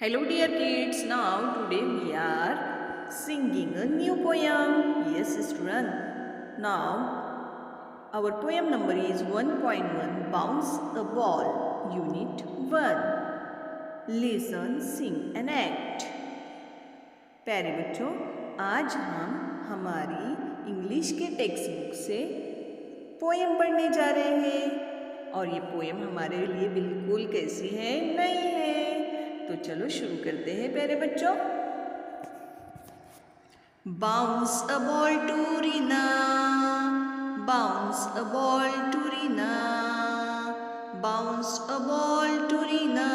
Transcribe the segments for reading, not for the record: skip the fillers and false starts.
Hello dear kids, now today we are singing a new poem. Yes student. Now our poem number is 1.1 Bounce a Ball, Unit 1. Listen, sing and act. प्यारे बच्चों, आज हम हमारी English के text book से poem पढ़ने जा रहे हैं और ये पोएम हमारे लिए बिल्कुल कैसी है, नई है। तो चलो शुरू करते हैं प्यारे बच्चों। Bounce a ball to Reena, bounce a ball to Reena, bounce a ball to Reena,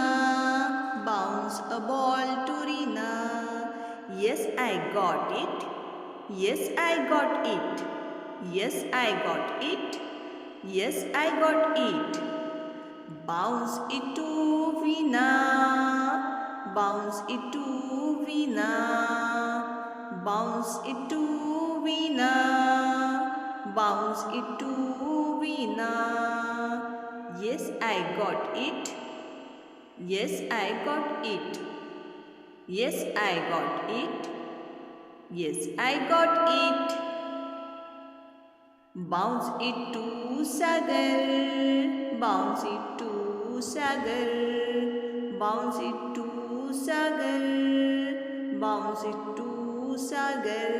bounce a ball to Reena. Yes, I got it. Yes, I got it. Yes, I got it. Yes, I got it. Bounce it to Veena. Bounce it to Veena. Bounce it to Veena. Bounce it to Veena. Yes, I got it. Yes, I got it. Yes, I got it. Yes, I got it. Bounce it to Sagar. Bounce it to Sagar. Bounce it to Sagar. Bounce it to Sagar.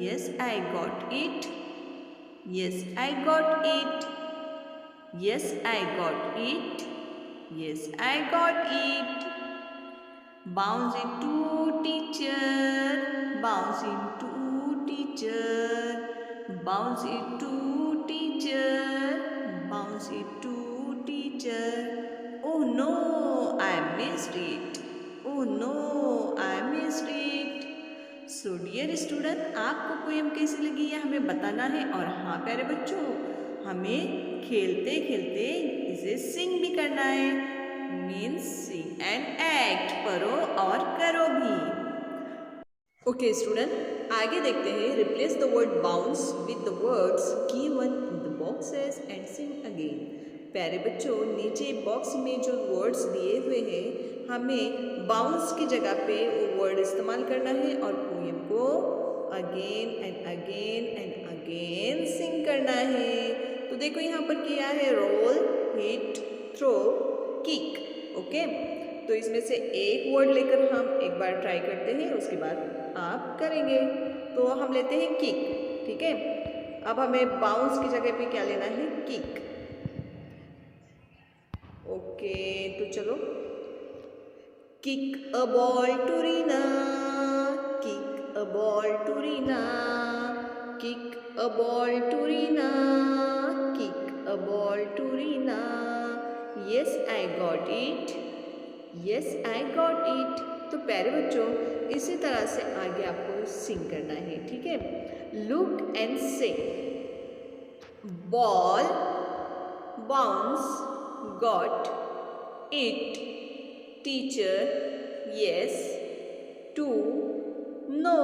Yes, I got it. Yes, I got it. Yes, I got it. Yes, I got it. Bounce it to teacher. Bounce it to teacher. Bounce it to teacher. Bounce it to teacher. Oh no, I missed it. Oh no, I missed it. So dear student, आपको poem कैसी लगी है हमें बताना है। और हाँ प्यारे बच्चों, हमें खेलते खेलते इसे सिंग भी करना है। मीन्स सिंग एंड एक्ट, पढ़ो और करो भी। ओके स्टूडेंट, आगे देखते हैं। Replace the word bounce with the words given in the boxes and Singh again. प्यारे बच्चों, नीचे बॉक्स में जो वर्ड्स दिए हुए हैं, हमें बाउंस की जगह पे वो वर्ड इस्तेमाल करना है और पोएम को again and again and again sing करना है। तो देखो यहाँ पर क्या है, roll, hit, throw, kick. Okay, तो इसमें से एक वर्ड लेकर हम एक बार ट्राई करते हैं, उसके बाद आप करेंगे। तो हम लेते हैं किक, ठीक है। अब हमें बाउंस की जगह पे क्या लेना है, किक। ओके, तो चलो। Kick a ball to Reena, kick a ball to Reena, kick a ball to Reena, kick a ball to Reena. Yes, I got it. Yes, I got it. तो प्यारे बच्चों, इसी तरह से आगे आपको सिंग करना है, ठीक है। Look and see, ball, bounce, got, it, teacher, yes, to, no.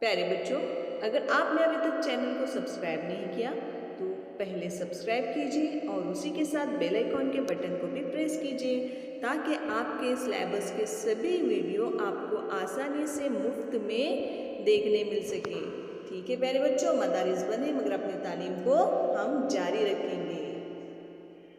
प्यारे बच्चों, अगर आपने अभी तक चैनल को सब्सक्राइब नहीं किया तो पहले सब्सक्राइब कीजिए और उसी के साथ बेल आइकॉन के बटन को भी प्रेस कीजिए, ताकि आपके सिलेबस के सभी वीडियो आपको आसानी से मुफ्त में देखने मिल सके। ठीक है प्यारे बच्चों, मदारिस बने मगर अपनी तालीम को हम जारी रखेंगे।